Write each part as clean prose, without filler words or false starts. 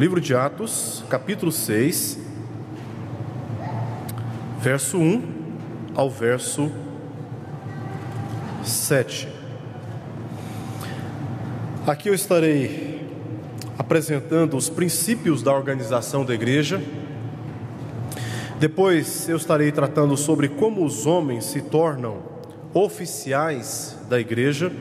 Livro de Atos, capítulo 6, verso 1 ao verso 7. Aqui eu estarei apresentando os princípios da organização da igreja. Depois eu estarei tratando sobre como os homens se tornam oficiais da igreja.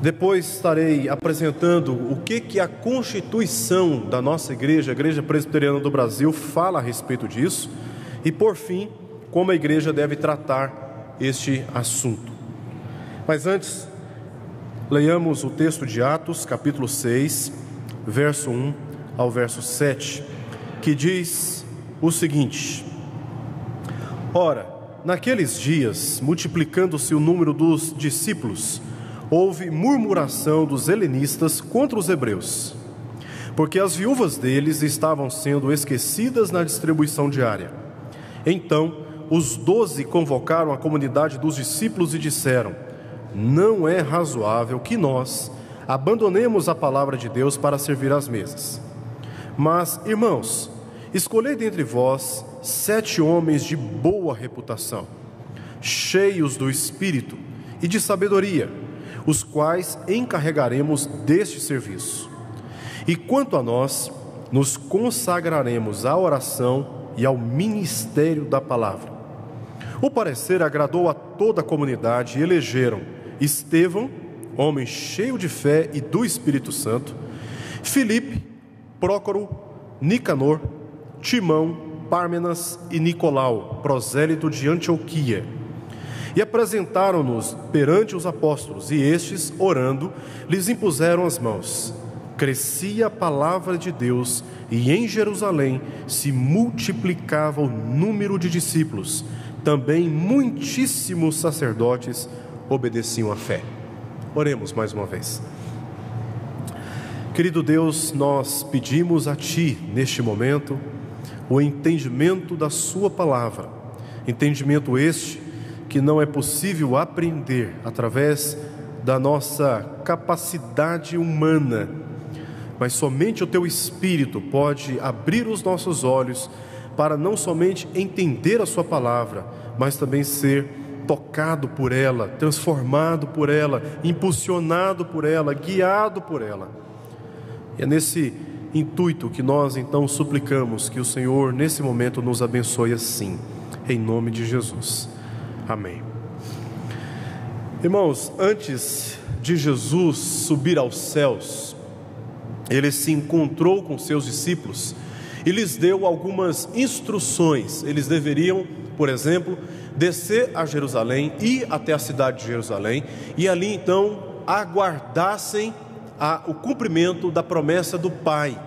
Depois estarei apresentando o que a Constituição da nossa igreja, a Igreja Presbiteriana do Brasil, fala a respeito disso. E por fim, como a igreja deve tratar este assunto. Mas antes, leiamos o texto de Atos, capítulo 6, verso 1 ao verso 7, que diz o seguinte: Ora, naqueles dias, multiplicando-se o número dos discípulos, houve murmuração dos helenistas contra os hebreus, porque as viúvas deles estavam sendo esquecidas na distribuição diária. Então, os 12 convocaram a comunidade dos discípulos e disseram: Não é razoável que nós abandonemos a palavra de Deus para servir às mesas. Mas, irmãos, escolhei dentre vós 7 homens de boa reputação, cheios do Espírito e de sabedoria, os quais encarregaremos deste serviço. E quanto a nós, nos consagraremos à oração e ao ministério da palavra. O parecer agradou a toda a comunidade e elegeram Estevão, homem cheio de fé e do Espírito Santo, Filipe, Prócoro, Nicanor, Timão, Pármenas e Nicolau, prosélito de Antioquia. E apresentaram-nos perante os apóstolos, e estes, orando, lhes impuseram as mãos. Crescia a palavra de Deus, e em Jerusalém se multiplicava o número de discípulos. Também muitíssimos sacerdotes obedeciam à fé. Oremos mais uma vez. Querido Deus, nós pedimos a Ti, neste momento, o entendimento da Sua palavra. Entendimento este que não é possível aprender através da nossa capacidade humana, mas somente o Teu Espírito pode abrir os nossos olhos para não somente entender a Sua palavra, mas também ser tocado por ela, transformado por ela, impulsionado por ela, guiado por ela. E é nesse intuito que nós então suplicamos que o Senhor nesse momento nos abençoe assim, em nome de Jesus. Amém. Irmãos, antes de Jesus subir aos céus, Ele se encontrou com seus discípulos e lhes deu algumas instruções. Eles deveriam, por exemplo, descer a Jerusalém, ir até a cidade de Jerusalém, e ali então aguardassem o cumprimento da promessa do Pai.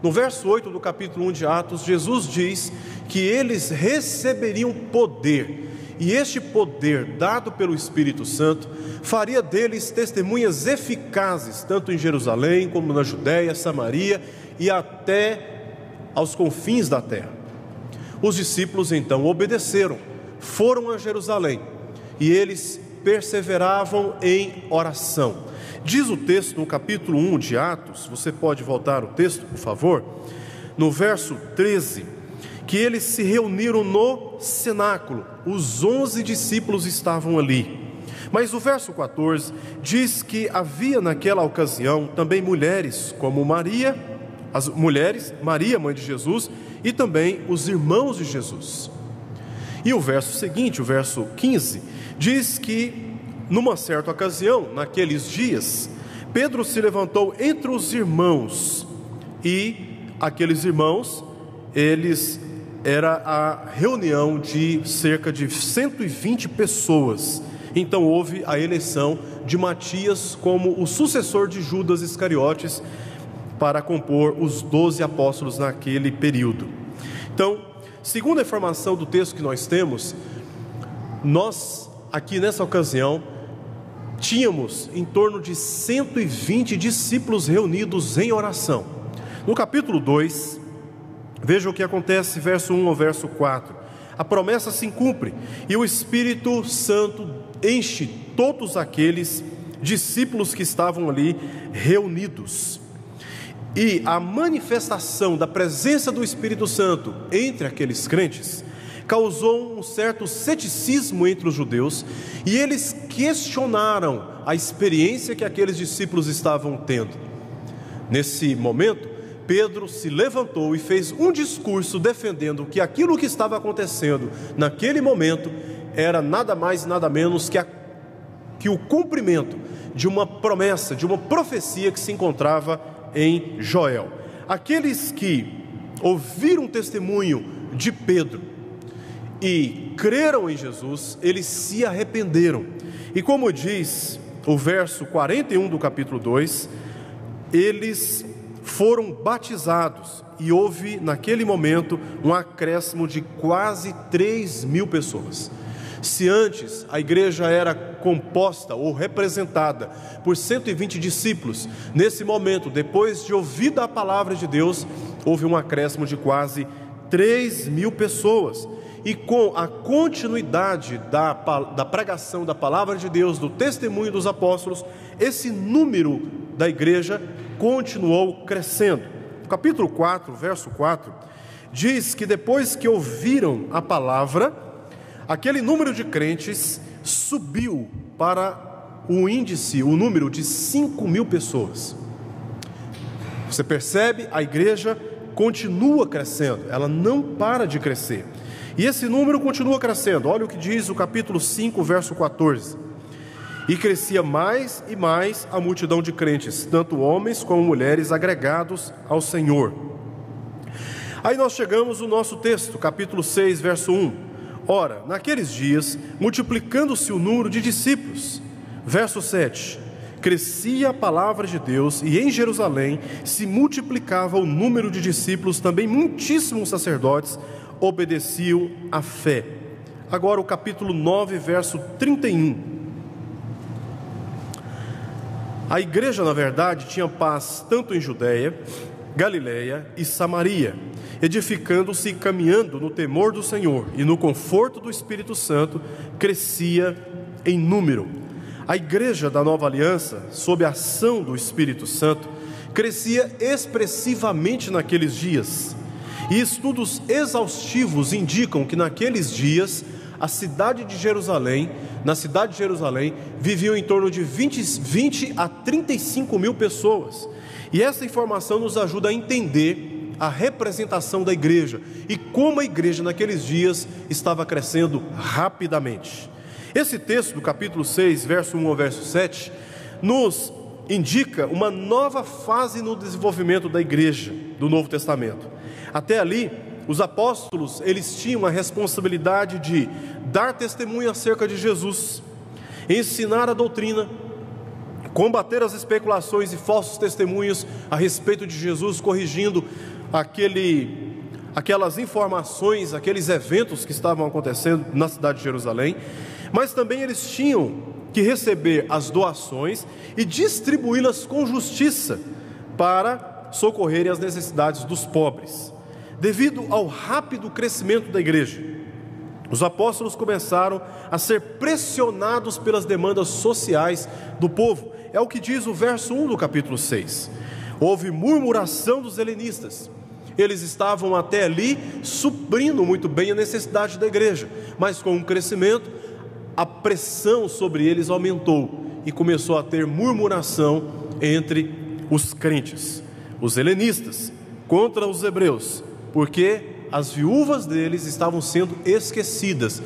No verso 8 do capítulo 1 de Atos, Jesus diz que eles receberiam poder, e este poder dado pelo Espírito Santo faria deles testemunhas eficazes, tanto em Jerusalém como na Judéia, Samaria e até aos confins da terra. Os discípulos então obedeceram, foram a Jerusalém, e eles perseveravam em oração. Diz o texto no capítulo 1 de Atos, você pode voltar o texto, por favor, no verso 13, que eles se reuniram no cenáculo, os 11 discípulos estavam ali. Mas o verso 14 diz que havia naquela ocasião também mulheres, como Maria, as mulheres, Maria, mãe de Jesus, e também os irmãos de Jesus. E o verso seguinte, o verso 15, diz que numa certa ocasião, naqueles dias, Pedro se levantou entre os irmãos, e aqueles irmãos, era a reunião de cerca de 120 pessoas. Então houve a eleição de Matias como o sucessor de Judas Iscariotes para compor os 12 apóstolos naquele período. Então, segundo a informação do texto que nós temos, nós aqui nessa ocasião tínhamos em torno de 120 discípulos reunidos em oração. No capítulo 2, veja o que acontece, verso 1 ao verso 4. A promessa se cumpre e o Espírito Santo enche todos aqueles discípulos que estavam ali reunidos. e a manifestação da presença do Espírito Santo entre aqueles crentes causou um certo ceticismo entre os judeus, e eles questionaram a experiência que aqueles discípulos estavam tendo. Nesse momento, Pedro se levantou e fez um discurso defendendo que aquilo que estava acontecendo naquele momento era nada mais e nada menos que o cumprimento de uma promessa, de uma profecia que se encontrava em Joel. Aqueles que ouviram o testemunho de Pedro e creram em Jesus, eles se arrependeram. E como diz o verso 41 do capítulo 2, eles foram batizados, e houve naquele momento um acréscimo de quase 3.000 pessoas. Se antes a igreja era composta ou representada por 120 discípulos, nesse momento, depois de ouvida a palavra de Deus, houve um acréscimo de quase 3.000 pessoas. E com a continuidade da pregação da palavra de Deus, do testemunho dos apóstolos, esse número da igreja continuou crescendo. O capítulo 4, verso 4, diz que depois que ouviram a palavra, aquele número de crentes subiu para o número de 5.000 pessoas. Você percebe? A igreja continua crescendo, ela não para de crescer. E esse número continua crescendo. Olha o que diz o capítulo 5, verso 14. E crescia mais e mais a multidão de crentes, tanto homens como mulheres, agregados ao Senhor. Aí nós chegamos no nosso texto, capítulo 6, verso 1. Ora, naqueles dias, multiplicando-se o número de discípulos. Verso 7. Crescia a palavra de Deus, e em Jerusalém se multiplicava o número de discípulos, também muitíssimos sacerdotes obedeciam à fé. Agora o capítulo 9, verso 31. A igreja, na verdade, tinha paz tanto em Judeia, Galileia e Samaria, edificando-se e caminhando no temor do Senhor e no conforto do Espírito Santo, crescia em número. A igreja da Nova Aliança, sob a ação do Espírito Santo, crescia expressivamente naqueles dias. E estudos exaustivos indicam que naqueles dias na cidade de Jerusalém, viviam em torno de 20 a 35 mil pessoas. E essa informação nos ajuda a entender a representação da igreja e como a igreja naqueles dias estava crescendo rapidamente. Esse texto do capítulo 6, verso 1 ao verso 7, nos indica uma nova fase no desenvolvimento da igreja do Novo Testamento. Até ali, os apóstolos, eles tinham a responsabilidade de dar testemunho acerca de Jesus, ensinar a doutrina, combater as especulações e falsos testemunhos a respeito de Jesus, corrigindo aquelas informações, aqueles eventos que estavam acontecendo na cidade de Jerusalém. Mas também eles tinham que receber as doações e distribuí-las com justiça para socorrerem as necessidades dos pobres. Devido ao rápido crescimento da igreja, os apóstolos começaram a ser pressionados pelas demandas sociais do povo. É o que diz o verso 1 do capítulo 6. Houve murmuração dos helenistas. Eles estavam até ali suprindo muito bem a necessidade da igreja, mas com o crescimento, a pressão sobre eles aumentou e começou a ter murmuração entre os crentes, os helenistas, contra os hebreus, porque as viúvas deles estavam sendo esquecidas.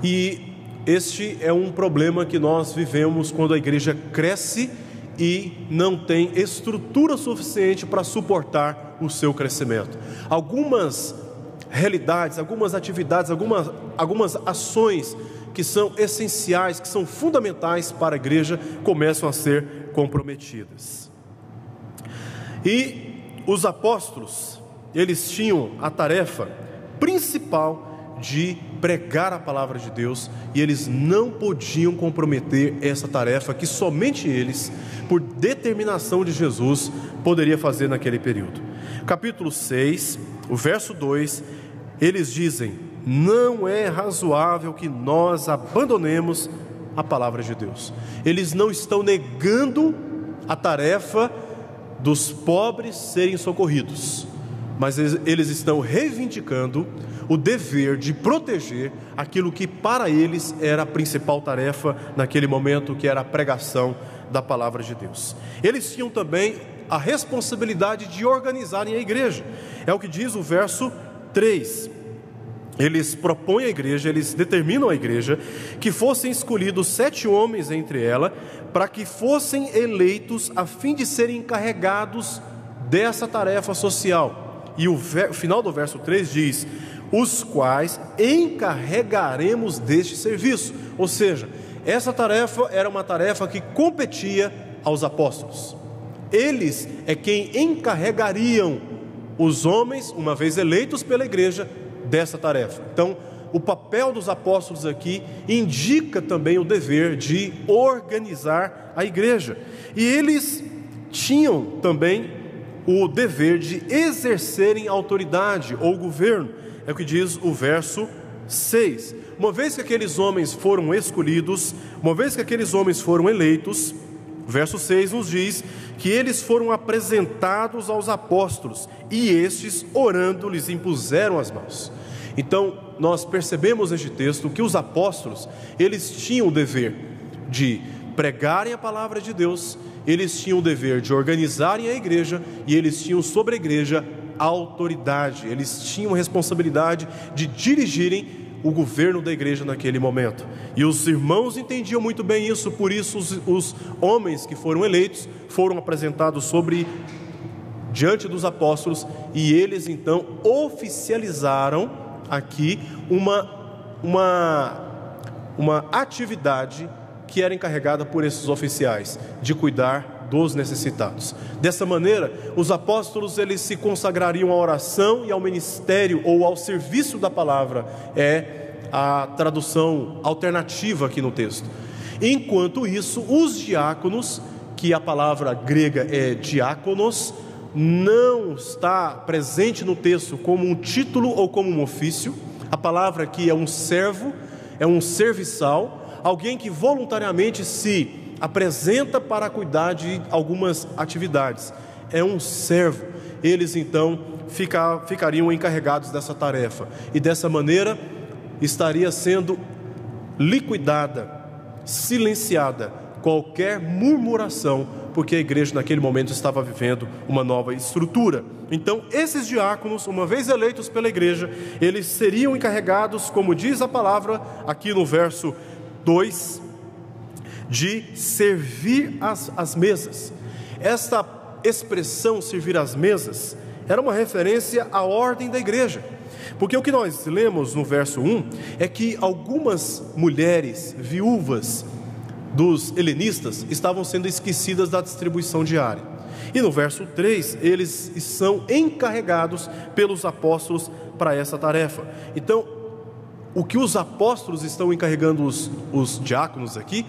E este é um problema que nós vivemos quando a igreja cresce e não tem estrutura suficiente para suportar o seu crescimento. Algumas realidades, algumas atividades, algumas ações que são essenciais, que são fundamentais para a igreja, começam a ser comprometidas. E os apóstolos, eles tinham a tarefa principal de pregar a palavra de Deus, e eles não podiam comprometer essa tarefa que somente eles, por determinação de Jesus, poderia fazer naquele período. Capítulo 6, o verso 2, eles dizem: não é razoável que nós abandonemos a palavra de Deus. Eles não estão negando a tarefa dos pobres serem socorridos, mas eles estão reivindicando o dever de proteger aquilo que para eles era a principal tarefa naquele momento, que era a pregação da palavra de Deus. Eles tinham também a responsabilidade de organizarem a igreja. É o que diz o verso 3. Eles propõem à igreja, eles determinam à igreja que fossem escolhidos 7 homens entre ela, para que fossem eleitos a fim de serem encarregados dessa tarefa social. E o final do verso 3 diz: os quais encarregaremos deste serviço. Ou seja, essa tarefa era uma tarefa que competia aos apóstolos. Eles é quem encarregariam os homens, uma vez eleitos pela igreja, dessa tarefa. Então, o papel dos apóstolos aqui indica também o dever de organizar a igreja. E eles tinham também o dever de exercerem autoridade ou governo. É o que diz o verso 6. Uma vez que aqueles homens foram escolhidos, uma vez que aqueles homens foram eleitos, o verso 6 nos diz que eles foram apresentados aos apóstolos, e estes, orando, lhes impuseram as mãos. Então, nós percebemos neste texto que os apóstolos, eles tinham o dever de pregarem a palavra de Deus, eles tinham o dever de organizarem a igreja, e eles tinham sobre a igreja autoridade, eles tinham a responsabilidade de dirigirem o governo da igreja naquele momento. E os irmãos entendiam muito bem isso, por isso os homens que foram eleitos foram apresentados diante dos apóstolos, e eles então oficializaram aqui uma atividade que era encarregada por esses oficiais, de cuidar dos necessitados. Dessa maneira, os apóstolos, eles se consagrariam à oração e ao ministério, ou ao serviço da palavra, é a tradução alternativa aqui no texto. Enquanto isso, os diáconos, que a palavra grega é diáconos, não está presente no texto como um título ou como um ofício. A palavra aqui é um servo, é um serviçal, alguém que voluntariamente se apresenta para cuidar de algumas atividades. É um servo. Eles então ficariam encarregados dessa tarefa, e dessa maneira estaria sendo liquidada, silenciada qualquer murmuração, porque a igreja naquele momento estava vivendo uma nova estrutura. Então, esses diáconos, uma vez eleitos pela igreja, eles seriam encarregados, como diz a palavra aqui no verso 2, de servir as mesas. Esta expressão, servir as mesas, era uma referência à ordem da igreja, porque o que nós lemos no verso 1 é que algumas mulheres viúvas dos helenistas estavam sendo esquecidas da distribuição diária. E no verso 3, eles são encarregados pelos apóstolos para essa tarefa. Então, o que os apóstolos estão encarregando os diáconos aqui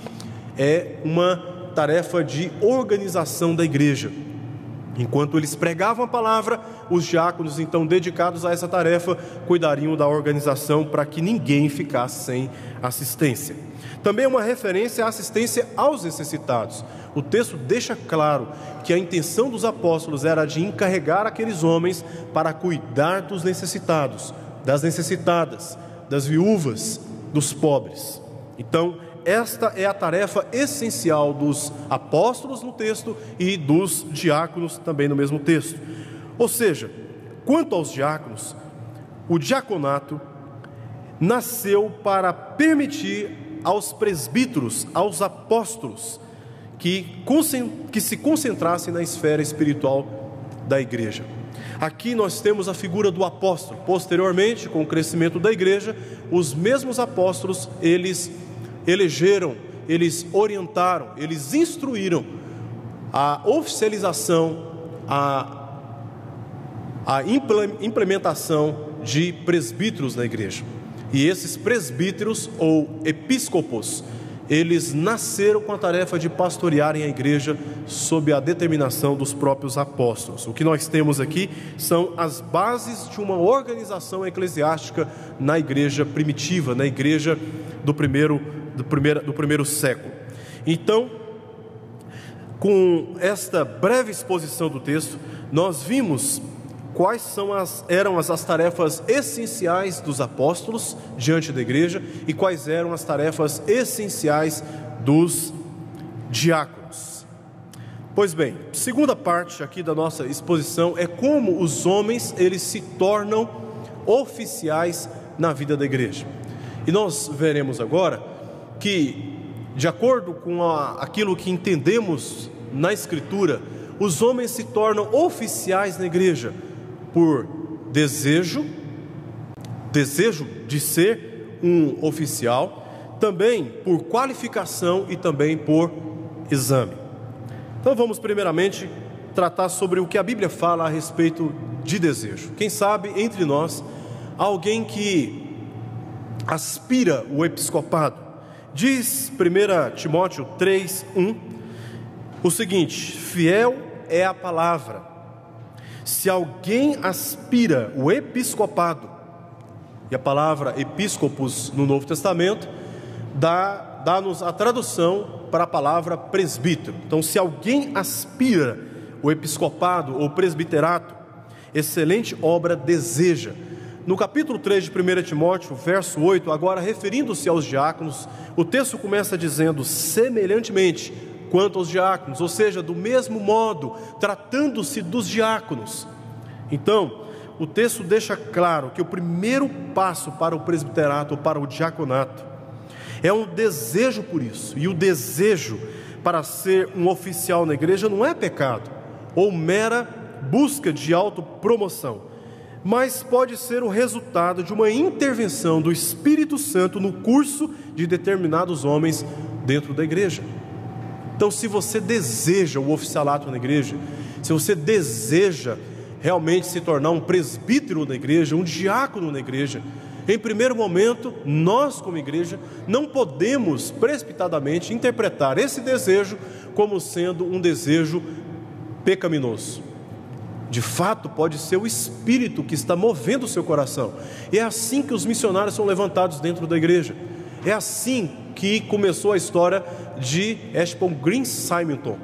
é uma tarefa de organização da igreja. Enquanto eles pregavam a palavra, os diáconos, então, dedicados a essa tarefa, cuidariam da organização para que ninguém ficasse sem assistência. Também é uma referência à assistência aos necessitados. O texto deixa claro que a intenção dos apóstolos era de encarregar aqueles homens para cuidar dos necessitados, das necessitadas, das viúvas, dos pobres. Então, esta é a tarefa essencial dos apóstolos no texto e dos diáconos também no mesmo texto. Ou seja, quanto aos diáconos, o diaconato nasceu para permitir aos presbíteros, aos apóstolos, que se concentrassem na esfera espiritual da igreja. Aqui nós temos a figura do apóstolo. Posteriormente, com o crescimento da igreja, os mesmos apóstolos, eles elegeram, eles orientaram, eles instruíram a oficialização, a implementação de presbíteros na igreja. E esses presbíteros ou episcopos, eles nasceram com a tarefa de pastorearem a igreja sob a determinação dos próprios apóstolos. O que nós temos aqui são as bases de uma organização eclesiástica na igreja primitiva, na igreja do primeiro século. Então, com esta breve exposição do texto, nós vimos quais eram as tarefas essenciais dos apóstolos diante da igreja e quais eram as tarefas essenciais dos diáconos. Pois bem, segunda parte aqui da nossa exposição é como os homens eles se tornam oficiais na vida da igreja. E nós veremos agora que, de acordo com aquilo que entendemos na Escritura, os homens se tornam oficiais na igreja por desejo de ser um oficial, também por qualificação e também por exame. Então vamos primeiramente tratar sobre o que a Bíblia fala a respeito de desejo. Quem sabe entre nós alguém que aspira o episcopado. Diz 1 Timóteo 3:1 o seguinte: fiel é a palavra. Se alguém aspira o episcopado, e a palavra episcopos no Novo Testamento dá-nos a tradução para a palavra presbítero. Então, se alguém aspira o episcopado ou presbiterato, excelente obra deseja. No capítulo 3 de 1 Timóteo, verso 8, agora referindo-se aos diáconos, o texto começa dizendo: semelhantemente quanto aos diáconos, ou seja, do mesmo modo, tratando-se dos diáconos. Então, o texto deixa claro que o primeiro passo para o presbiterato ou para o diaconato é um desejo por isso, e o desejo para ser um oficial na igreja não é pecado ou mera busca de autopromoção, mas pode ser o resultado de uma intervenção do Espírito Santo no curso de determinados homens dentro da igreja. Então, se você deseja o oficialato na igreja, se você deseja realmente se tornar um presbítero na igreja, um diácono na igreja, em primeiro momento, nós como igreja não podemos precipitadamente interpretar esse desejo como sendo um desejo pecaminoso. De fato, pode ser o Espírito que está movendo o seu coração. E é assim que os missionários são levantados dentro da igreja. É assim que começou a história de Ashton Green Simonton,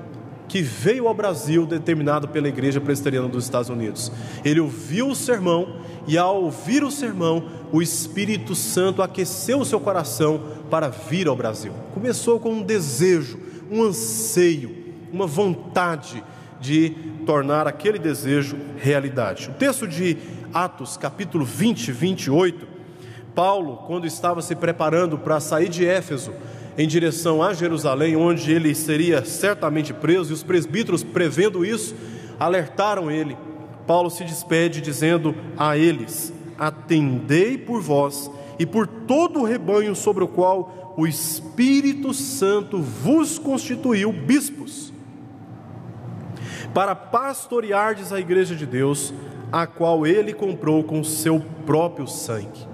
que veio ao Brasil determinado pela Igreja Presbiteriana dos Estados Unidos. Ele ouviu o sermão e, ao ouvir o sermão, o Espírito Santo aqueceu o seu coração para vir ao Brasil. Começou com um desejo, um anseio, uma vontade de tornar aquele desejo realidade. O texto de Atos, capítulo 20, 28, Paulo, quando estava se preparando para sair de Éfeso em direção a Jerusalém, onde ele seria certamente preso, e os presbíteros, prevendo isso, alertaram ele. Paulo se despede dizendo a eles: atendei por vós e por todo o rebanho sobre o qual o Espírito Santo vos constituiu bispos, para pastoreardes a igreja de Deus, a qual ele comprou com seu próprio sangue.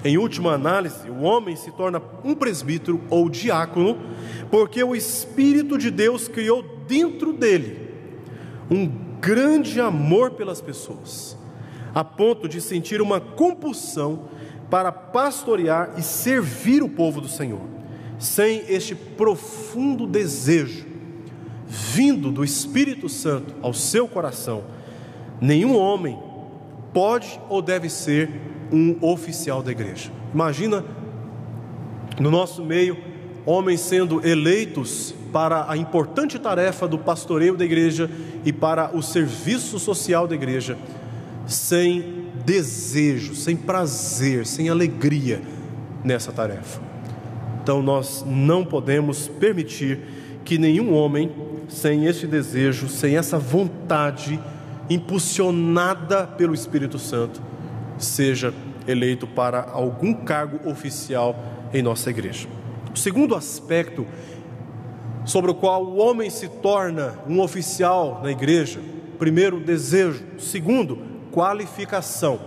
Em última análise, o homem se torna um presbítero ou diácono porque o Espírito de Deus criou dentro dele um grande amor pelas pessoas, a ponto de sentir uma compulsão para pastorear e servir o povo do Senhor. Sem este profundo desejo vindo do Espírito Santo ao seu coração, nenhum homem pode ou deve ser um oficial da igreja. Imagina no nosso meio homens sendo eleitos para a importante tarefa do pastoreio da igreja e para o serviço social da igreja, sem desejo, sem prazer, sem alegria nessa tarefa. Então nós não podemos permitir que nenhum homem sem esse desejo, sem essa vontade impulsionada pelo Espírito Santo, seja eleito para algum cargo oficial em nossa igreja. O segundo aspecto sobre o qual o homem se torna um oficial na igreja: primeiro, desejo; segundo, qualificação.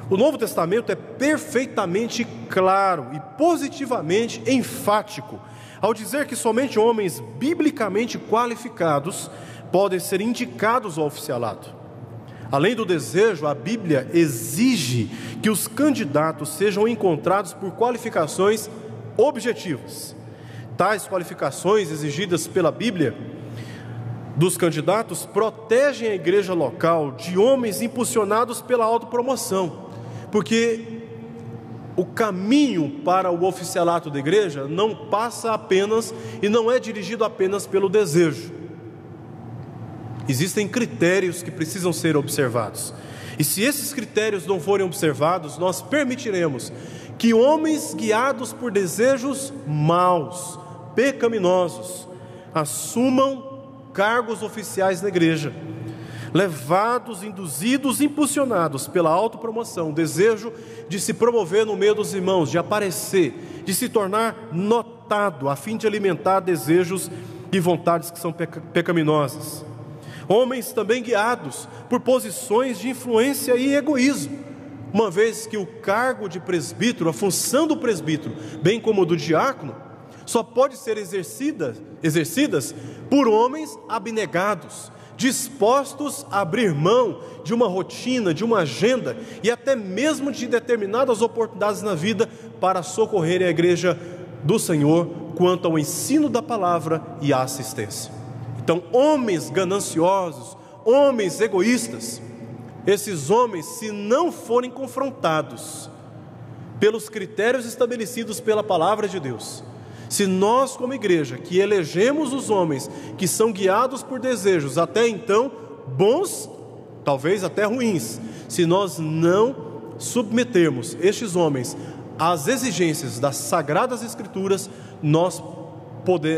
O Novo Testamento é perfeitamente claro e positivamente enfático ao dizer que somente homens biblicamente qualificados podem ser indicados ao oficialato. Além do desejo, a Bíblia exige que os candidatos sejam encontrados por qualificações objetivas. Tais qualificações exigidas pela Bíblia dos candidatos protegem a igreja local de homens impulsionados pela autopromoção, porque o caminho para o oficialato da igreja não passa apenas e não é dirigido apenas pelo desejo. Existem critérios que precisam ser observados, e se esses critérios não forem observados, nós permitiremos que homens guiados por desejos maus, pecaminosos, assumam cargos oficiais na igreja, levados, induzidos, impulsionados pela autopromoção, desejo de se promover no meio dos irmãos, de aparecer, de se tornar notado, a fim de alimentar desejos e vontades que são pecaminosas. Homens também guiados por posições de influência e egoísmo, uma vez que o cargo de presbítero, a função do presbítero, bem como do diácono, só pode ser exercidas por homens abnegados, dispostos a abrir mão de uma rotina, de uma agenda e até mesmo de determinadas oportunidades na vida para socorrer a igreja do Senhor quanto ao ensino da palavra e à assistência. Então, homens gananciosos, homens egoístas, esses homens, se não forem confrontados pelos critérios estabelecidos pela palavra de Deus, se nós como igreja, que elegemos os homens que são guiados por desejos até então bons, talvez até ruins, se nós não submetermos estes homens às exigências das Sagradas Escrituras, nós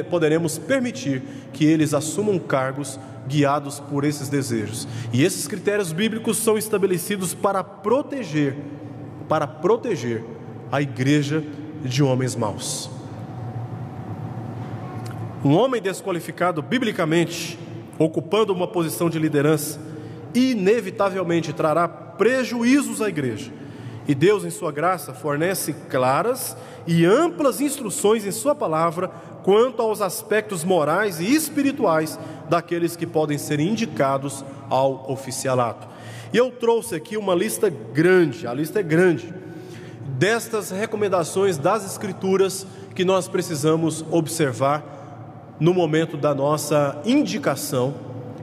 poderemos permitir que eles assumam cargos guiados por esses desejos. E esses critérios bíblicos são estabelecidos para proteger a igreja de homens maus. Um homem desqualificado biblicamente, ocupando uma posição de liderança, inevitavelmente trará prejuízos à igreja. E Deus, em sua graça, fornece claras e amplas instruções em sua palavra quanto aos aspectos morais e espirituais daqueles que podem ser indicados ao oficialato. E eu trouxe aqui uma lista grande, a lista é grande, destas recomendações das Escrituras que nós precisamos observar no momento da nossa indicação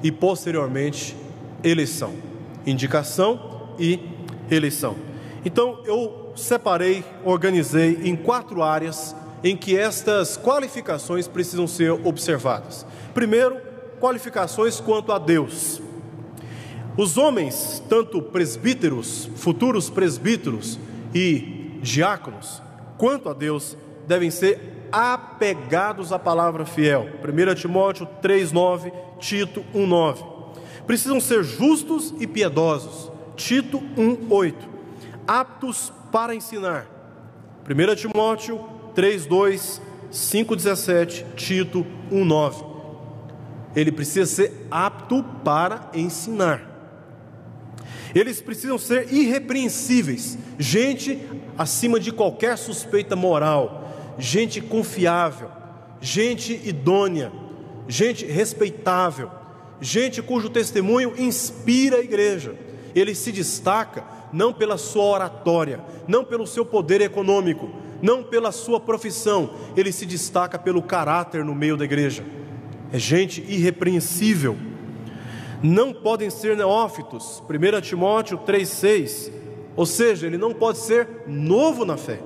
e posteriormente eleição. Indicação e eleição. Então eu separei, organizei em 4 áreas em que estas qualificações precisam ser observadas. Primeiro, qualificações quanto a Deus. Os homens, tanto presbíteros, futuros presbíteros e diáconos, quanto a Deus, devem ser apegados à palavra fiel. 1 Timóteo 3,9, Tito 1,9. Precisam ser justos e piedosos. Tito 1,8. Aptos para ensinar. 1 Timóteo 3,2, 5,17, Tito 1,9. Ele precisa ser apto para ensinar. Eles precisam ser irrepreensíveis, gente acima de qualquer suspeita moral, gente confiável, gente idônea, gente respeitável, gente cujo testemunho inspira a igreja. Ele se destaca não pela sua oratória, não pelo seu poder econômico, não pela sua profissão, ele se destaca pelo caráter no meio da igreja. É gente irrepreensível. Não podem ser neófitos, 1 Timóteo 3,6, ou seja, ele não pode ser novo na fé.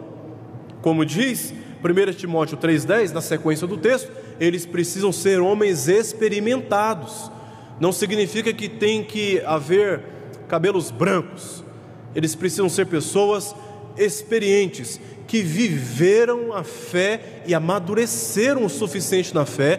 Como diz 1 Timóteo 3,10, na sequência do texto, eles precisam ser homens experimentados. Não significa que tem que haver cabelos brancos. Eles precisam ser pessoas experientes, que viveram a fé e amadureceram o suficiente na fé,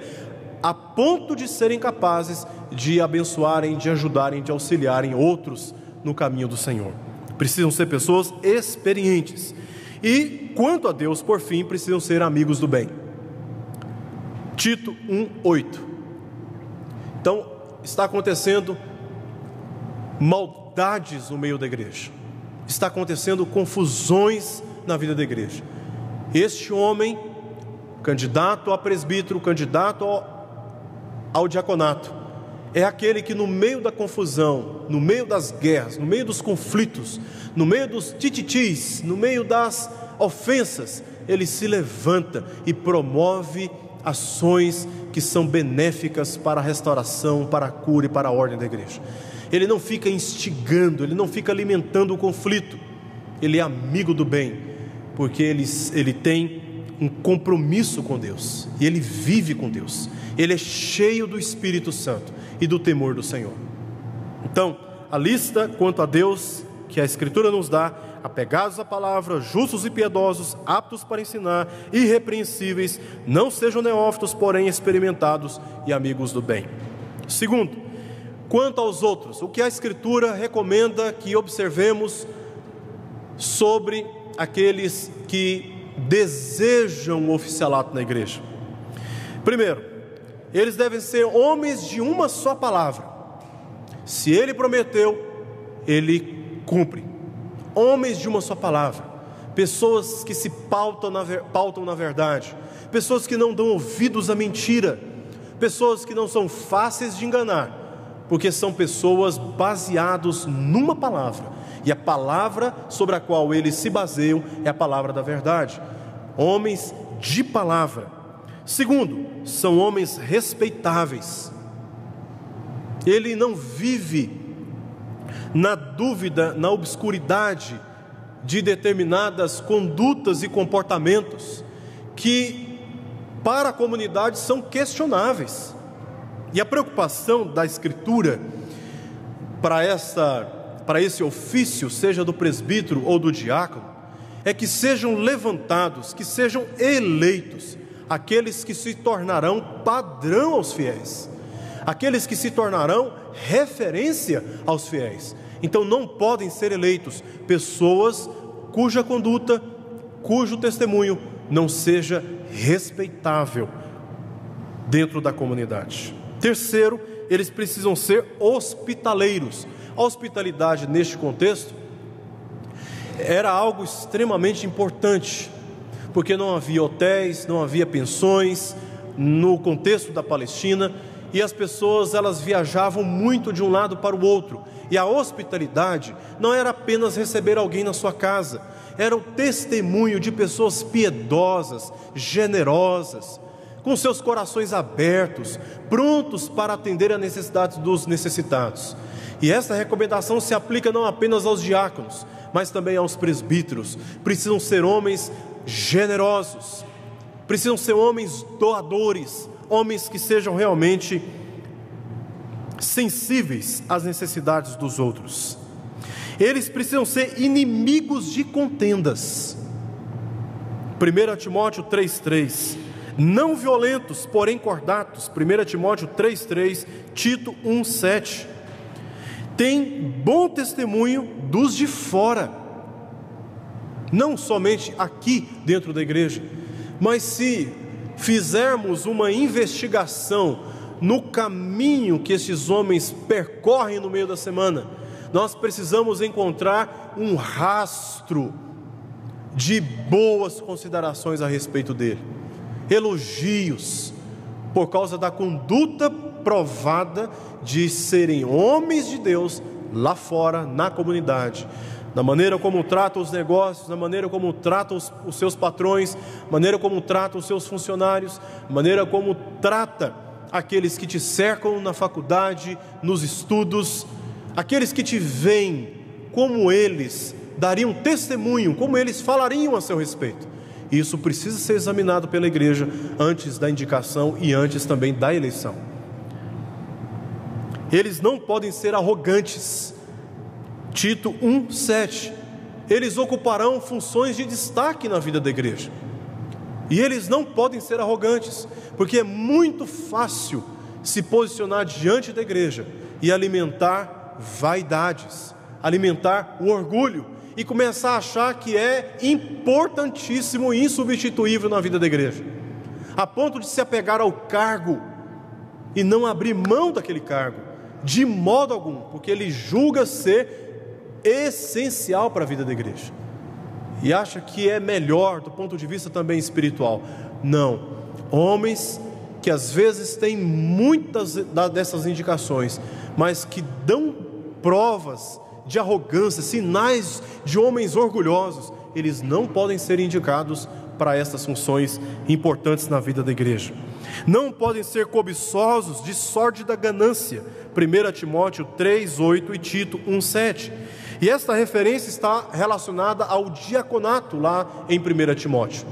a ponto de serem capazes de abençoarem, de ajudarem, de auxiliarem outros no caminho do Senhor. Precisam ser pessoas experientes. E, quanto a Deus, por fim, precisam ser amigos do bem. Tito 1,8. Então, está acontecendo maldades no meio da igreja. Está acontecendo confusões na vida da igreja. Este homem, candidato a presbítero, candidato ao diaconato, é aquele que no meio da confusão, no meio das guerras, no meio dos conflitos, no meio dos tititis, no meio das ofensas, ele se levanta e promove ações que são benéficas para a restauração, para a cura e para a ordem da igreja. Ele não fica instigando, ele não fica alimentando o conflito. Ele é amigo do bem, porque ele tem um compromisso com Deus, e ele vive com Deus. Ele é cheio do Espírito Santo e do temor do Senhor. Então, a lista quanto a Deus que a Escritura nos dá: apegados à palavra, justos e piedosos, aptos para ensinar, irrepreensíveis, não sejam neófitos, porém experimentados e amigos do bem. Segundo, quanto aos outros, o que a Escritura recomenda que observemos sobre aqueles que desejam o oficialato na igreja? Primeiro, eles devem ser homens de uma só palavra. Se ele prometeu, ele cumpre. Homens de uma só palavra, pessoas que se pautam na verdade, pessoas que não dão ouvidos à mentira, pessoas que não são fáceis de enganar, porque são pessoas baseadas numa palavra, e a palavra sobre a qual eles se baseiam é a palavra da verdade. Homens de palavra. Segundo, são homens respeitáveis. Ele não vive na dúvida, na obscuridade de determinadas condutas e comportamentos que para a comunidade são questionáveis. E a preocupação da Escritura para esse ofício, seja do presbítero ou do diácono, é que sejam levantados, que sejam eleitos aqueles que se tornarão padrão aos fiéis, aqueles que se tornarão referência aos fiéis. Então não podem ser eleitos pessoas cuja conduta, cujo testemunho não seja respeitável dentro da comunidade. Terceiro, eles precisam ser hospitaleiros. A hospitalidade neste contexto era algo extremamente importante, porque não havia hotéis, não havia pensões no contexto da Palestina, e as pessoas elas viajavam muito de um lado para o outro, e a hospitalidade não era apenas receber alguém na sua casa, era o testemunho de pessoas piedosas, generosas, com seus corações abertos, prontos para atender às necessidades dos necessitados. E essa recomendação se aplica não apenas aos diáconos, mas também aos presbíteros. Precisam ser homens generosos, precisam ser homens doadores, homens que sejam realmente sensíveis às necessidades dos outros. Eles precisam ser inimigos de contendas. 1 Timóteo 3,3. Não violentos, porém cordatos. 1 Timóteo 3,3. Tito 1,7. Tem bom testemunho dos de fora, não somente aqui dentro da igreja, mas se fizermos uma investigação no caminho que esses homens percorrem no meio da semana, nós precisamos encontrar um rastro de boas considerações a respeito dele, elogios, por causa da conduta provada de serem homens de Deus lá fora, na comunidade, na maneira como tratam os negócios, na maneira como tratam os seus patrões, na maneira como tratam os seus funcionários, na maneira como trata aqueles que te cercam na faculdade, nos estudos, aqueles que te veem, como eles dariam testemunho, como eles falariam a seu respeito. Isso precisa ser examinado pela igreja antes da indicação e antes também da eleição. Eles não podem ser arrogantes. Tito 1,7. Eles ocuparão funções de destaque na vida da igreja. E eles não podem ser arrogantes, porque é muito fácil se posicionar diante da igreja e alimentar vaidades, alimentar o orgulho e começar a achar que é importantíssimo e insubstituível na vida da igreja, a ponto de se apegar ao cargo e não abrir mão daquele cargo de modo algum, porque ele julga ser essencial para a vida da igreja e acha que é melhor do ponto de vista também espiritual. Não, homens que às vezes têm muitas dessas indicações, mas que dão provas de arrogância, sinais de homens orgulhosos, eles não podem ser indicados para estas funções importantes na vida da igreja. Não podem ser cobiçosos de sórdida ganância, 1 Timóteo 3:8 e Tito 1:7. E esta referência está relacionada ao diaconato lá em 1 Timóteo.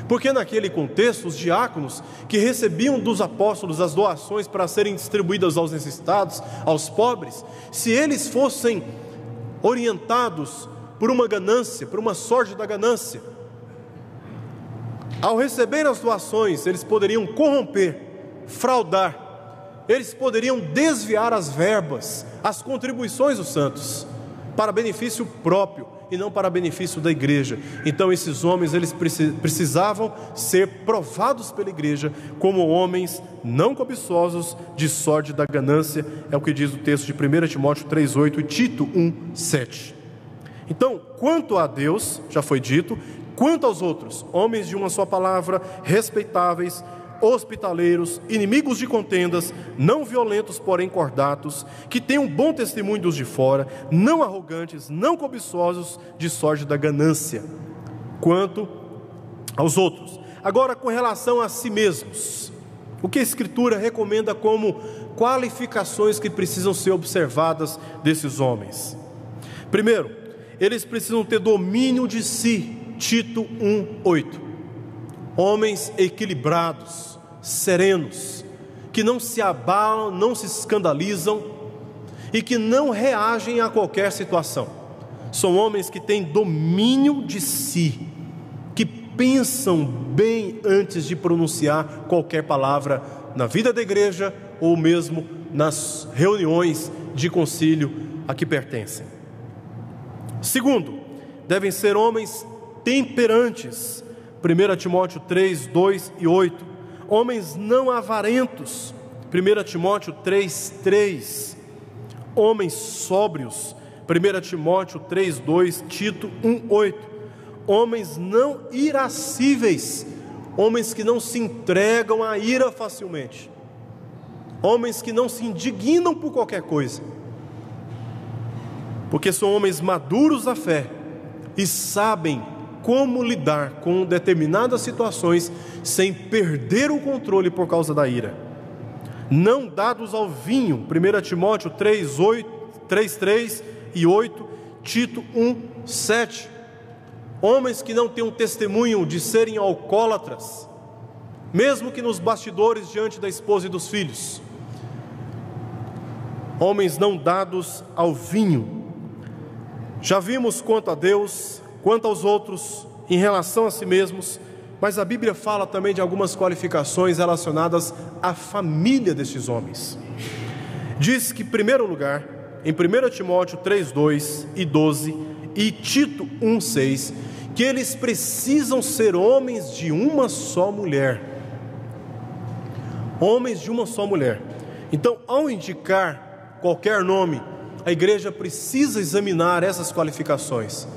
Porque naquele contexto, os diáconos que recebiam dos apóstolos as doações para serem distribuídas aos necessitados, aos pobres, se eles fossem orientados por uma ganância, por uma sórdida ganância, ao receber as doações, eles poderiam corromper, fraudar, eles poderiam desviar as verbas, as contribuições dos santos, para benefício próprio e não para benefício da igreja. Então esses homens, eles precisavam ser provados pela igreja como homens não cobiçosos de sórdida ganância, é o que diz o texto de 1 Timóteo 3:8 e Tito 1:7. Então, quanto a Deus, já foi dito, quanto aos outros, homens de uma só palavra, respeitáveis, hospitaleiros, inimigos de contendas, não violentos, porém cordatos, que tenham bom testemunho dos de fora, não arrogantes, não cobiçosos de sórdida ganância. Quanto aos outros. Agora, com relação a si mesmos, o que a Escritura recomenda como qualificações que precisam ser observadas desses homens? Primeiro, eles precisam ter domínio de si, Tito 1:8. Homens equilibrados, serenos, que não se abalam, não se escandalizam e que não reagem a qualquer situação. São homens que têm domínio de si, que pensam bem antes de pronunciar qualquer palavra na vida da igreja ou mesmo nas reuniões de concílio a que pertencem. Segundo, devem ser homens temperantes, 1 Timóteo 3:2 e 8. Homens não avarentos, 1 Timóteo 3:3. Homens sóbrios, 1 Timóteo 3:2, Tito 1:8. Homens não irascíveis, homens que não se entregam à ira facilmente, homens que não se indignam por qualquer coisa, porque são homens maduros na fé e sabem como lidar com determinadas situações sem perder o controle por causa da ira. Não dados ao vinho, 1 Timóteo 3:3 e 8, Tito 1:7. Homens que não têm um testemunho de serem alcoólatras, mesmo que nos bastidores diante da esposa e dos filhos. Homens não dados ao vinho. Já vimos quanto a Deus, quanto aos outros, em relação a si mesmos, mas a Bíblia fala também de algumas qualificações relacionadas à família destes homens. Diz que, em primeiro lugar, em 1 Timóteo 3:2 e 12 e Tito 1:6, que eles precisam ser homens de uma só mulher. Homens de uma só mulher. Então, ao indicar qualquer nome, a igreja precisa examinar essas qualificações.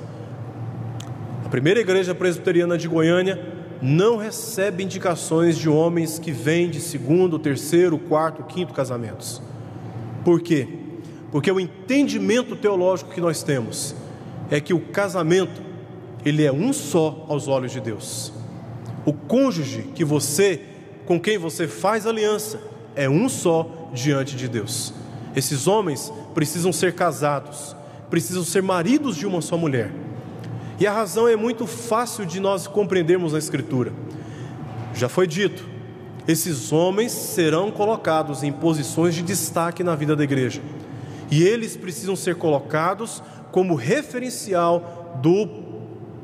A primeira igreja presbiteriana de Goiânia não recebe indicações de homens que vêm de segundo, terceiro, quarto, quinto casamentos. Por quê? Porque o entendimento teológico que nós temos é que o casamento, ele é um só aos olhos de Deus. O cônjuge com quem você faz aliança, é um só diante de Deus. Esses homens precisam ser casados, precisam ser maridos de uma só mulher. E a razão é muito fácil de nós compreendermos na Escritura. Já foi dito, esses homens serão colocados em posições de destaque na vida da igreja. E eles precisam ser colocados como referencial do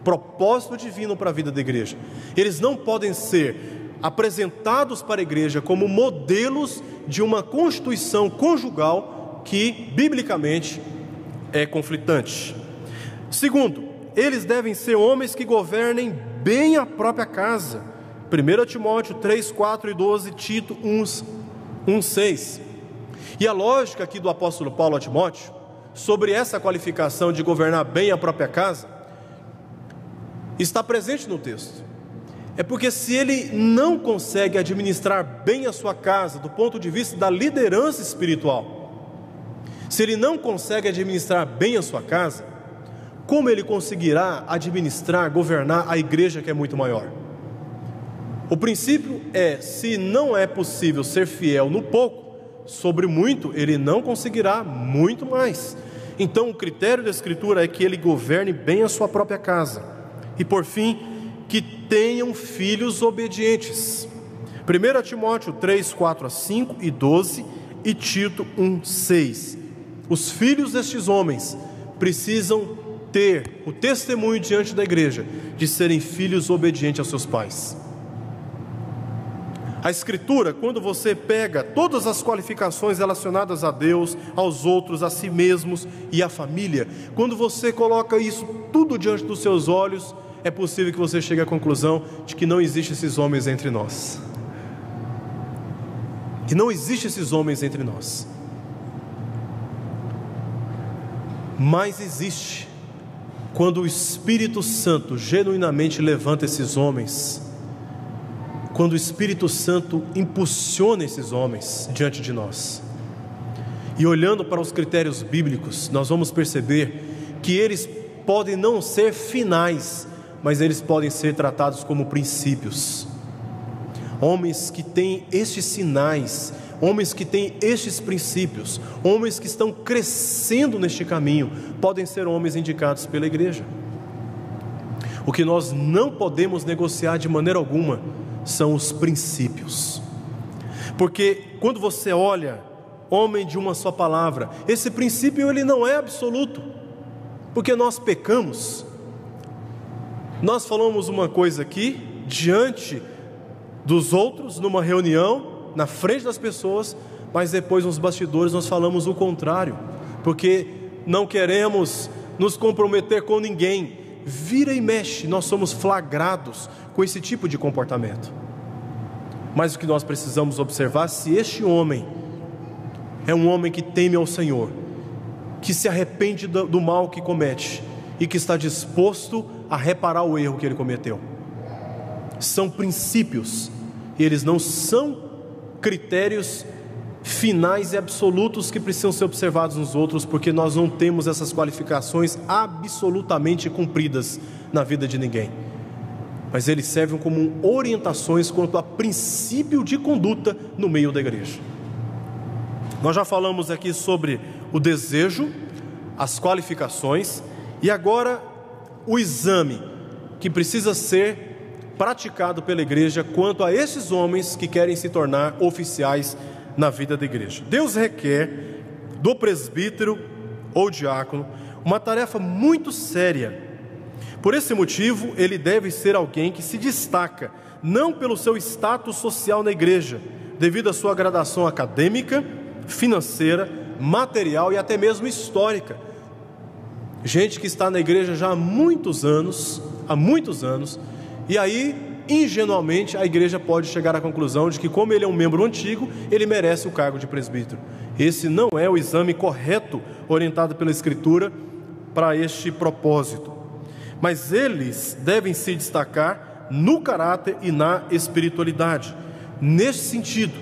propósito divino para a vida da igreja. Eles não podem ser apresentados para a igreja como modelos de uma constituição conjugal que, biblicamente, é conflitante. Segundo, eles devem ser homens que governem bem a própria casa. 1 Timóteo 3, 4 e 12, Tito 1, 6. E a lógica aqui do apóstolo Paulo a Timóteo, sobre essa qualificação de governar bem a própria casa, está presente no texto. É porque se ele não consegue administrar bem a sua casa, do ponto de vista da liderança espiritual, se ele não consegue administrar bem a sua casa, como ele conseguirá administrar, governar a igreja que é muito maior? O princípio é: se não é possível ser fiel no pouco, sobre muito ele não conseguirá muito mais. Então o critério da Escritura é que ele governe bem a sua própria casa. E por fim, que tenham filhos obedientes. 1 Timóteo 3, 4 a 5 e 12 e Tito 1, 6. Os filhos destes homens precisam ter o testemunho diante da igreja de serem filhos obedientes aos seus pais. A Escritura, quando você pega todas as qualificações relacionadas a Deus, aos outros, a si mesmos e à família, quando você coloca isso tudo diante dos seus olhos, é possível que você chegue à conclusão de que não existem esses homens entre nós. Que não existem esses homens entre nós. Mas existe, quando o Espírito Santo genuinamente levanta esses homens, quando o Espírito Santo impulsiona esses homens diante de nós. E olhando para os critérios bíblicos, nós vamos perceber que eles podem não ser finais, mas eles podem ser tratados como princípios. Homens que têm estes sinais, homens que têm estes princípios, homens que estão crescendo neste caminho, podem ser homens indicados pela igreja. O que nós não podemos negociar de maneira alguma são os princípios, porque quando você olha homem de uma só palavra, esse princípio ele não é absoluto, porque nós pecamos. Nós falamos uma coisa aqui diante dos outros, numa reunião, na frente das pessoas, mas depois nos bastidores nós falamos o contrário, porque não queremos nos comprometer com ninguém. Vira e mexe, nós somos flagrados com esse tipo de comportamento. Mas o que nós precisamos observar, se este homem é um homem que teme ao Senhor, que se arrepende do mal que comete e que está disposto a reparar o erro que ele cometeu. São princípios, e eles não são critérios finais e absolutos que precisam ser observados nos outros, porque nós não temos essas qualificações absolutamente cumpridas na vida de ninguém. Mas eles servem como orientações quanto a princípio de conduta no meio da igreja. Nós já falamos aqui sobre o desejo, as qualificações, e agora o exame que precisa ser praticado pela igreja quanto a esses homens que querem se tornar oficiais na vida da igreja. Deus requer do presbítero ou diácono uma tarefa muito séria. Por esse motivo, ele deve ser alguém que se destaca, não pelo seu status social na igreja, devido à sua gradação acadêmica, financeira, material e até mesmo histórica. Gente que está na igreja já há muitos anos, e aí, ingenuamente, a igreja pode chegar à conclusão de que, como ele é um membro antigo, ele merece o cargo de presbítero. Esse não é o exame correto orientado pela Escritura para este propósito. Mas eles devem se destacar no caráter e na espiritualidade. Neste sentido,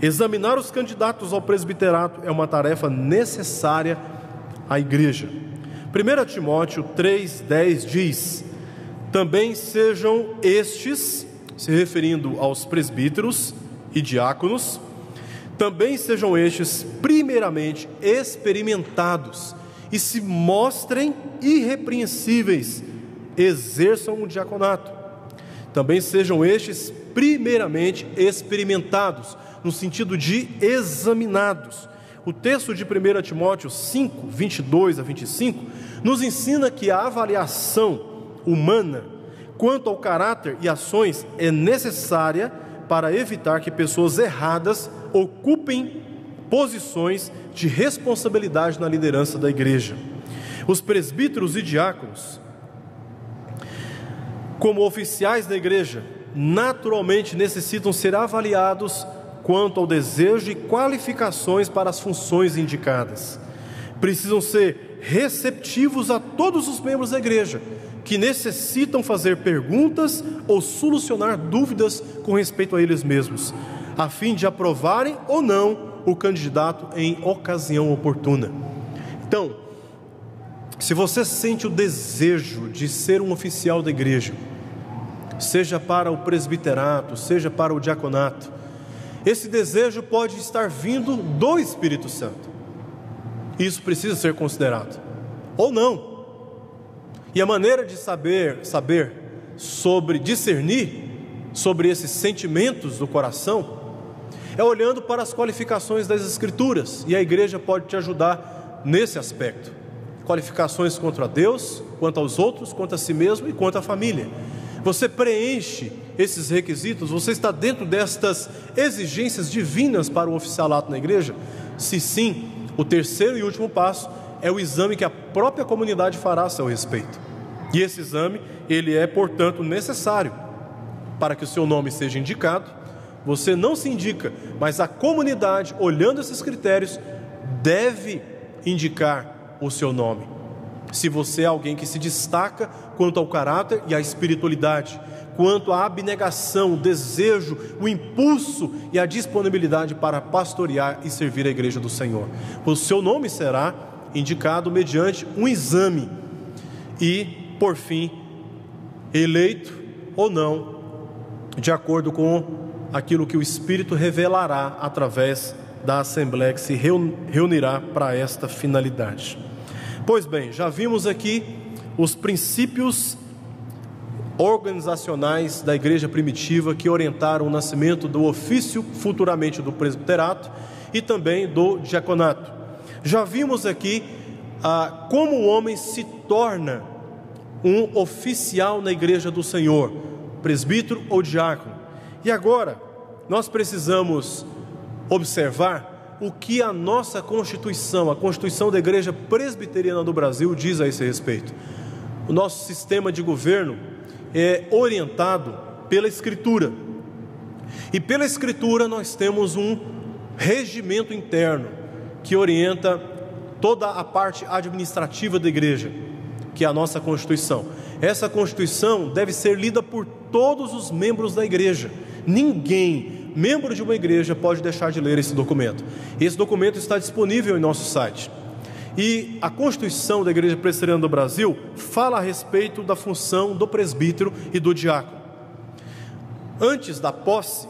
examinar os candidatos ao presbiterato é uma tarefa necessária à igreja. 1 Timóteo 3,10 diz: também sejam estes, se referindo aos presbíteros e diáconos, também sejam estes primeiramente experimentados e se mostrem irrepreensíveis, exerçam o diaconato. Também sejam estes primeiramente experimentados, no sentido de examinados. O texto de 1 Timóteo 5, 22 a 25, nos ensina que a avaliação humana quanto ao caráter e ações é necessária para evitar que pessoas erradas ocupem posições de responsabilidade na liderança da igreja. Os presbíteros e diáconos, como oficiais da igreja, naturalmente necessitam ser avaliados quanto ao desejo e qualificações para as funções indicadas. Precisam ser receptivos a todos os membros da igreja, que necessitam fazer perguntas ou solucionar dúvidas com respeito a eles mesmos, a fim de aprovarem ou não o candidato em ocasião oportuna. Então, Se você sente o desejo de ser um oficial da igreja, seja para o presbiterato, seja para o diaconato, esse desejo pode estar vindo do Espírito Santo. Isso precisa ser considerado, ou não. E a maneira de saber sobre, discernir sobre esses sentimentos do coração, é olhando para as qualificações das Escrituras, e a igreja pode te ajudar nesse aspecto. Qualificações quanto a Deus, quanto aos outros, quanto a si mesmo e quanto à família. Você preenche esses requisitos? Você está dentro destas exigências divinas para o oficialato na igreja? Se sim, o terceiro e último passo é o exame que a própria comunidade fará a seu respeito. E esse exame, ele é, portanto, necessário para que o seu nome seja indicado. Você não se indica, mas a comunidade, olhando esses critérios, deve indicar o seu nome. Se você é alguém que se destaca quanto ao caráter e à espiritualidade, quanto à abnegação, o desejo, o impulso e a disponibilidade para pastorear e servir a igreja do Senhor, o seu nome será indicado mediante um exame e, por fim, eleito ou não, de acordo com aquilo que o Espírito revelará através da Assembleia que se reunirá para esta finalidade. Pois bem, já vimos aqui os princípios organizacionais da igreja primitiva que orientaram o nascimento do ofício, futuramente do presbiterato, e também do diaconato. Já vimos aqui como o homem se torna um oficial na igreja do Senhor, presbítero ou diácono. E agora, nós precisamos observar o que a nossa Constituição, a Constituição da Igreja Presbiteriana do Brasil, diz a esse respeito. O nosso sistema de governo é orientado pela Escritura. E pela Escritura nós temos um regimento interno que orienta toda a parte administrativa da igreja, que é a nossa Constituição. Essa Constituição deve ser lida por todos os membros da igreja. Ninguém, membro de uma igreja, pode deixar de ler esse documento. Esse documento está disponível em nosso site. E a Constituição da Igreja Presbiteriana do Brasil fala a respeito da função do presbítero e do diácono. Antes da posse,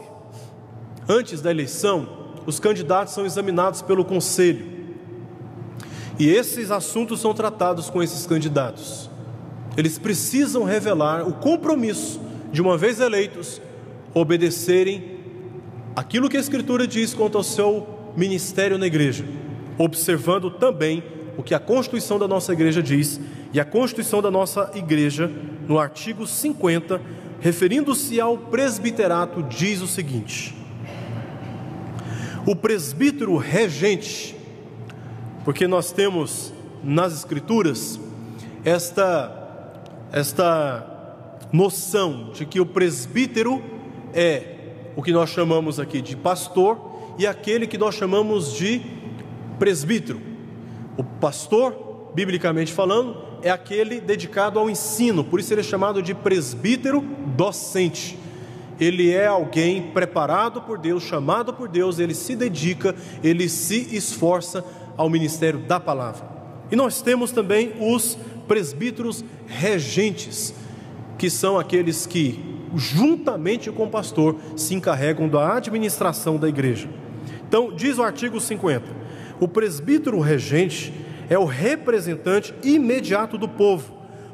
antes da eleição, os candidatos são examinados pelo conselho. E esses assuntos são tratados com esses candidatos. Eles precisam revelar o compromisso de, uma vez eleitos, obedecerem aquilo que a Escritura diz quanto ao seu ministério na igreja, observando também o que a Constituição da nossa igreja diz. E a Constituição da nossa igreja, no artigo 50, referindo-se ao presbiterato, diz o seguinte: o presbítero regente, porque nós temos nas Escrituras esta noção de que o presbítero é o que nós chamamos aqui de pastor e aquele que nós chamamos de presbítero. O pastor, biblicamente falando, é aquele dedicado ao ensino, por isso ele é chamado de presbítero docente. Ele é alguém preparado por Deus, chamado por Deus, ele se dedica, ele se esforça ao ministério da palavra. E nós temos também os presbíteros regentes, que são aqueles que, juntamente com o pastor, se encarregam da administração da igreja. Então, diz o artigo 50, o presbítero regente é o representante imediato do povo,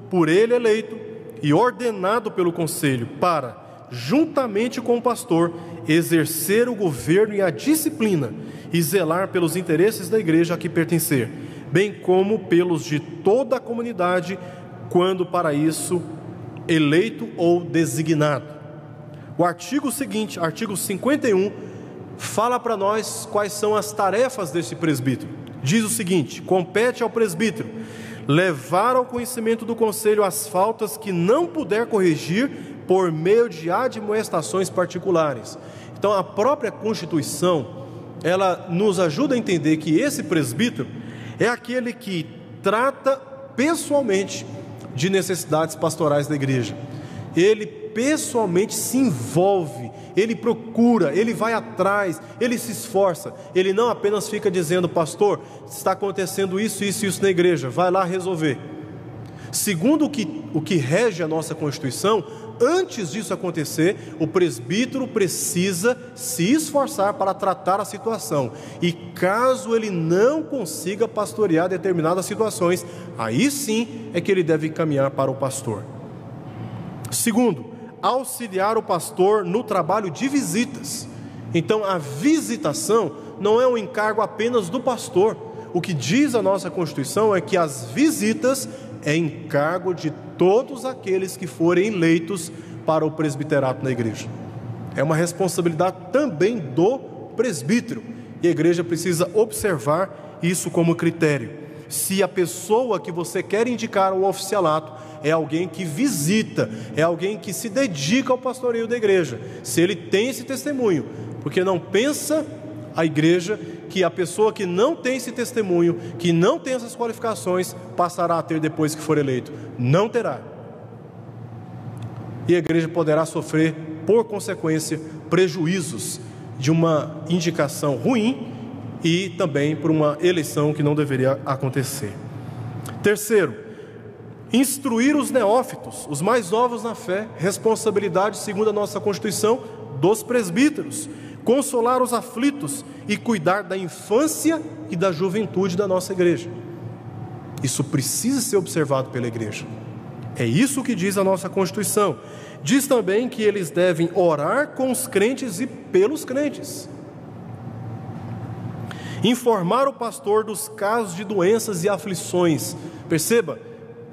por ele eleito e ordenado pelo conselho para, juntamente com o pastor, exercer o governo e a disciplina e zelar pelos interesses da igreja a que pertencer, bem como pelos de toda a comunidade, quando para isso eleito ou designado. O artigo seguinte, artigo 51, fala para nós quais são as tarefas desse presbítero. Diz o seguinte: compete ao presbítero levar ao conhecimento do conselho as faltas que não puder corrigir por meio de admoestações particulares. Então a própria Constituição, ela nos ajuda a entender que esse presbítero é aquele que trata pessoalmente de necessidades pastorais da igreja. Ele pessoalmente se envolve, ele procura, ele vai atrás, ele se esforça. Ele não apenas fica dizendo: pastor, está acontecendo isso, isso e isso na igreja, vai lá resolver. Segundo o que rege a nossa Constituição, antes disso acontecer, o presbítero precisa se esforçar para tratar a situação. E caso ele não consiga pastorear determinadas situações, aí sim é que ele deve caminhar para o pastor. Segundo, auxiliar o pastor no trabalho de visitas. Então, a visitação não é um encargo apenas do pastor. O que diz a nossa Constituição é que as visitas é encargo de todos aqueles que forem eleitos para o presbiterato na igreja. É uma responsabilidade também do presbítero, e a igreja precisa observar isso como critério. Se a pessoa que você quer indicar ao oficialato é alguém que visita, é alguém que se dedica ao pastoreio da igreja, se ele tem esse testemunho, porque não pensa a igreja que a pessoa que não tem esse testemunho, que não tem essas qualificações, passará a ter depois que for eleito. Não terá. E a igreja poderá sofrer, por consequência, prejuízos de uma indicação ruim e também por uma eleição que não deveria acontecer. Terceiro, instruir os neófitos, os mais novos na fé, responsabilidade, segundo a nossa Constituição, dos presbíteros. Consolar os aflitos e cuidar da infância e da juventude da nossa igreja. Isso precisa ser observado pela igreja. É isso que diz a nossa Constituição. Diz também que eles devem orar com os crentes e pelos crentes. Informar o pastor dos casos de doenças e aflições. Perceba,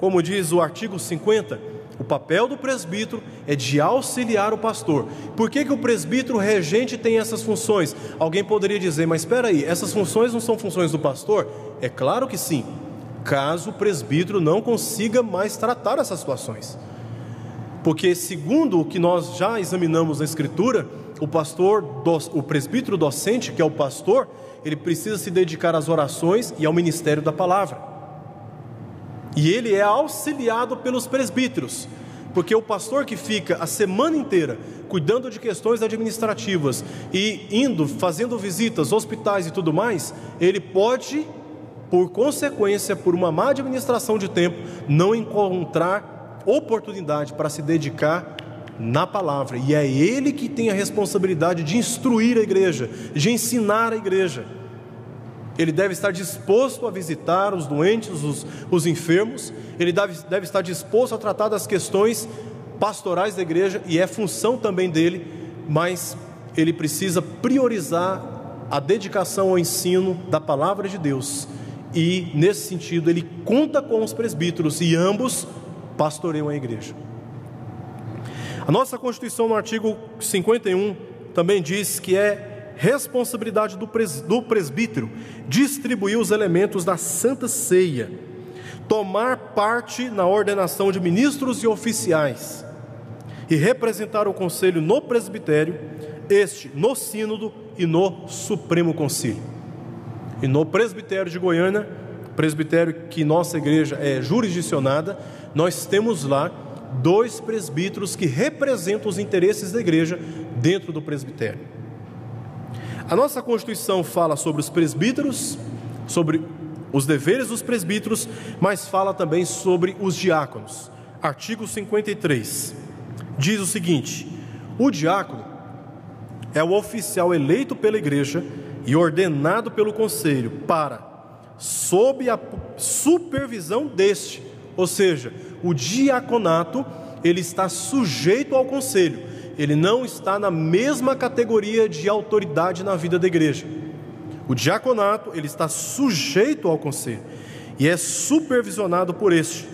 como diz o artigo 50, o papel do presbítero é de auxiliar o pastor. Por que o presbítero regente tem essas funções? Alguém poderia dizer: mas espera aí, essas funções não são funções do pastor? É claro que sim, caso o presbítero não consiga mais tratar essas situações. Porque segundo o que nós já examinamos na Escritura, o presbítero docente, que é o pastor, ele precisa se dedicar às orações e ao ministério da palavra. E ele é auxiliado pelos presbíteros, porque o pastor que fica a semana inteira cuidando de questões administrativas e fazendo visitas, hospitais e tudo mais, ele pode, por consequência, por uma má administração de tempo, não encontrar oportunidade para se dedicar na palavra. E é ele que tem a responsabilidade de instruir a igreja, de ensinar a igreja. Ele deve estar disposto a visitar os doentes, os enfermos. Ele deve estar disposto a tratar das questões pastorais da igreja, e é função também dele, mas ele precisa priorizar a dedicação ao ensino da palavra de Deus. E nesse sentido ele conta com os presbíteros, e ambos pastoreiam a igreja. A nossa Constituição, no artigo 51, também diz que é responsabilidade do presbítero distribuir os elementos da Santa Ceia, tomar parte na ordenação de ministros e oficiais e representar o conselho no presbitério, no sínodo e no Supremo Concílio. E no presbitério de Goiânia, presbitério que nossa igreja é jurisdicionada, nós temos lá 2 presbíteros que representam os interesses da igreja dentro do presbitério. A nossa Constituição fala sobre os presbíteros, sobre os deveres dos presbíteros, mas fala também sobre os diáconos. Artigo 53 diz o seguinte: o diácono é o oficial eleito pela igreja e ordenado pelo conselho para, sob a supervisão deste, ou seja, o diaconato, ele está sujeito ao conselho. Ele não está na mesma categoria de autoridade na vida da igreja. O diaconato, ele está sujeito ao conselho e é supervisionado por este,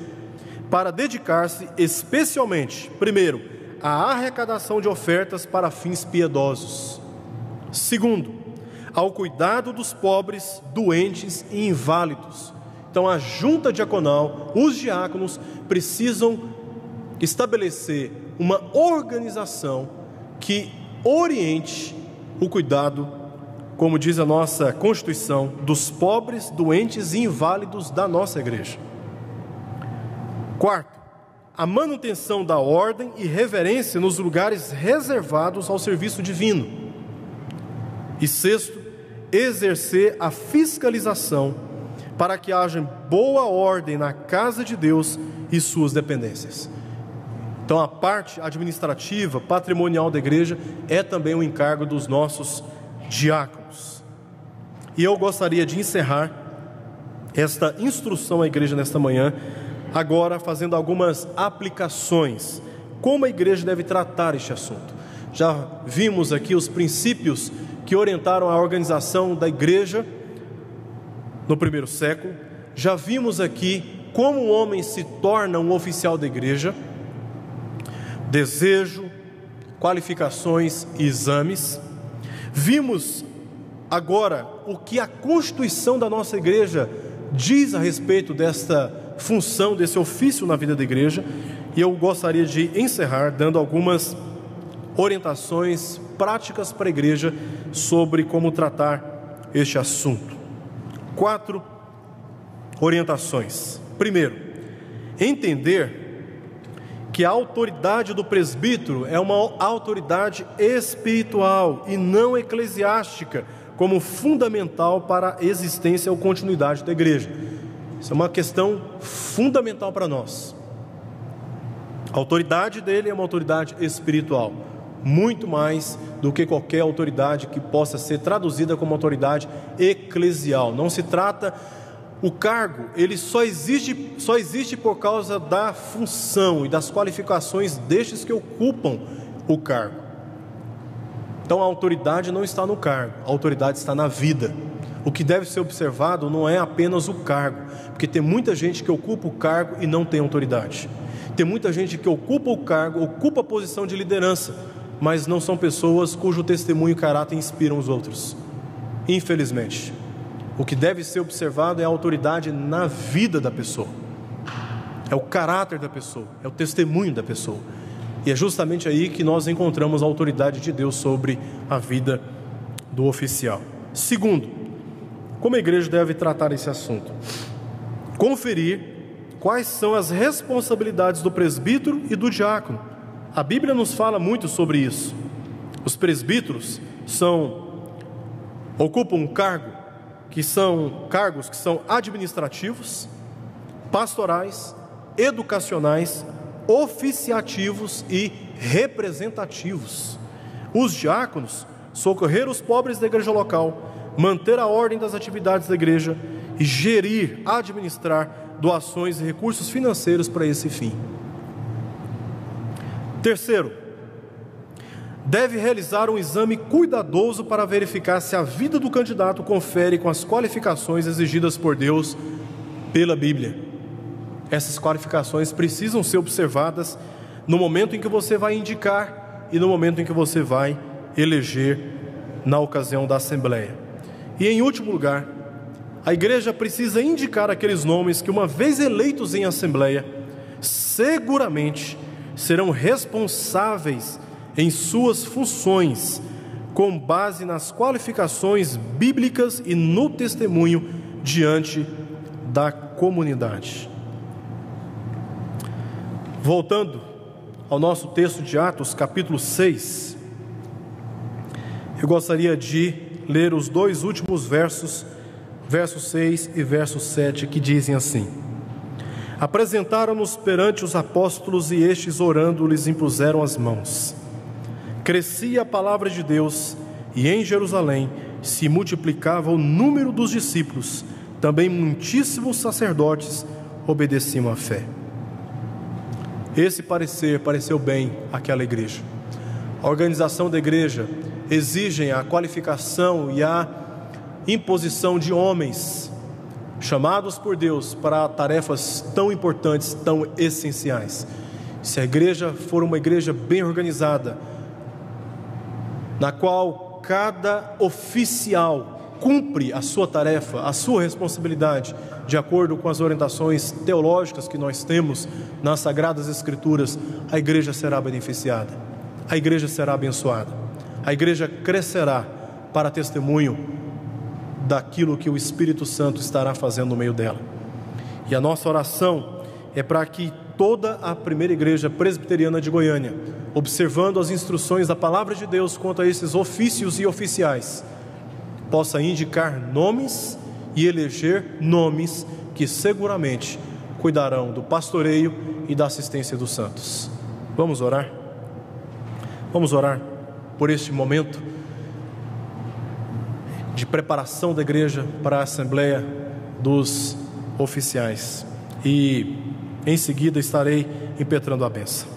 para dedicar-se especialmente, primeiro, à arrecadação de ofertas para fins piedosos. Segundo, ao cuidado dos pobres, doentes e inválidos. Então a junta diaconal, os diáconos precisam estabelecer uma organização que oriente o cuidado, como diz a nossa Constituição, dos pobres, doentes e inválidos da nossa igreja. Quarto, a manutenção da ordem e reverência nos lugares reservados ao serviço divino. E sexto, exercer a fiscalização para que haja boa ordem na casa de Deus e suas dependências. Então a parte administrativa, patrimonial da igreja é também um encargo dos nossos diáconos. E eu gostaria de encerrar esta instrução à igreja nesta manhã, agora fazendo algumas aplicações. Como a igreja deve tratar este assunto? Já vimos aqui os princípios que orientaram a organização da igreja no primeiro século. Já vimos aqui como um homem se torna um oficial da igreja: desejo, qualificações e exames. Vimos agora o que a Constituição da nossa igreja diz a respeito desta função, desse ofício na vida da igreja. E eu gostaria de encerrar dando algumas orientações práticas para a igreja sobre como tratar este assunto. 4 orientações. Primeiro, entender que a autoridade do presbítero é uma autoridade espiritual e não eclesiástica, como fundamental para a existência ou continuidade da igreja. Isso é uma questão fundamental para nós. A autoridade dele é uma autoridade espiritual, muito mais do que qualquer autoridade que possa ser traduzida como autoridade eclesial. Não se trata, o cargo, ele só existe por causa da função e das qualificações destes que ocupam o cargo. Então a autoridade não está no cargo, a autoridade está na vida. O que deve ser observado não é apenas o cargo, porque tem muita gente que ocupa o cargo e não tem autoridade. Tem muita gente que ocupa o cargo, ocupa a posição de liderança, mas não são pessoas cujo testemunho e caráter inspiram os outros. Infelizmente, o que deve ser observado é a autoridade na vida da pessoa, é o caráter da pessoa, é o testemunho da pessoa. E é justamente aí que nós encontramos a autoridade de Deus sobre a vida do oficial. Segundo, como a igreja deve tratar esse assunto? Conferir quais são as responsabilidades do presbítero e do diácono. A Bíblia nos fala muito sobre isso. Os presbíteros ocupam um cargos que são administrativos, pastorais, educacionais, oficiativos e representativos. Os diáconos, socorrer os pobres da igreja local, manter a ordem das atividades da igreja e gerir, administrar doações e recursos financeiros para esse fim. Terceiro, deve realizar um exame cuidadoso para verificar se a vida do candidato confere com as qualificações exigidas por Deus pela Bíblia. Essas qualificações precisam ser observadas no momento em que você vai indicar e no momento em que você vai eleger na ocasião da assembleia. E em último lugar, a igreja precisa indicar aqueles nomes que, uma vez eleitos em assembleia, seguramente serão responsáveis em suas funções, com base nas qualificações bíblicas e no testemunho diante da comunidade. Voltando ao nosso texto de Atos, capítulo 6, eu gostaria de ler os 2 últimos versos, verso 6 e verso 7, que dizem assim: apresentaram-nos perante os apóstolos e estes, orando, lhes impuseram as mãos. Crescia a palavra de Deus e em Jerusalém se multiplicava o número dos discípulos, também muitíssimos sacerdotes obedeciam à fé. Esse pareceu bem àquela igreja. A organização da igreja exige a qualificação e a imposição de homens chamados por Deus para tarefas tão importantes, tão essenciais. Se a igreja for uma igreja bem organizada, na qual cada oficial cumpre a sua tarefa, a sua responsabilidade, de acordo com as orientações teológicas que nós temos nas Sagradas Escrituras, a igreja será beneficiada, a igreja será abençoada, a igreja crescerá para testemunho daquilo que o Espírito Santo estará fazendo no meio dela. E a nossa oração é para que toda a primeira igreja presbiteriana de Goiânia, observando as instruções da palavra de Deus quanto a esses ofícios e oficiais, possa indicar nomes e eleger nomes que seguramente cuidarão do pastoreio e da assistência dos santos. Vamos orar? Vamos orar por este momento de preparação da igreja para a Assembleia dos Oficiais. E em seguida estarei impetrando a bênção.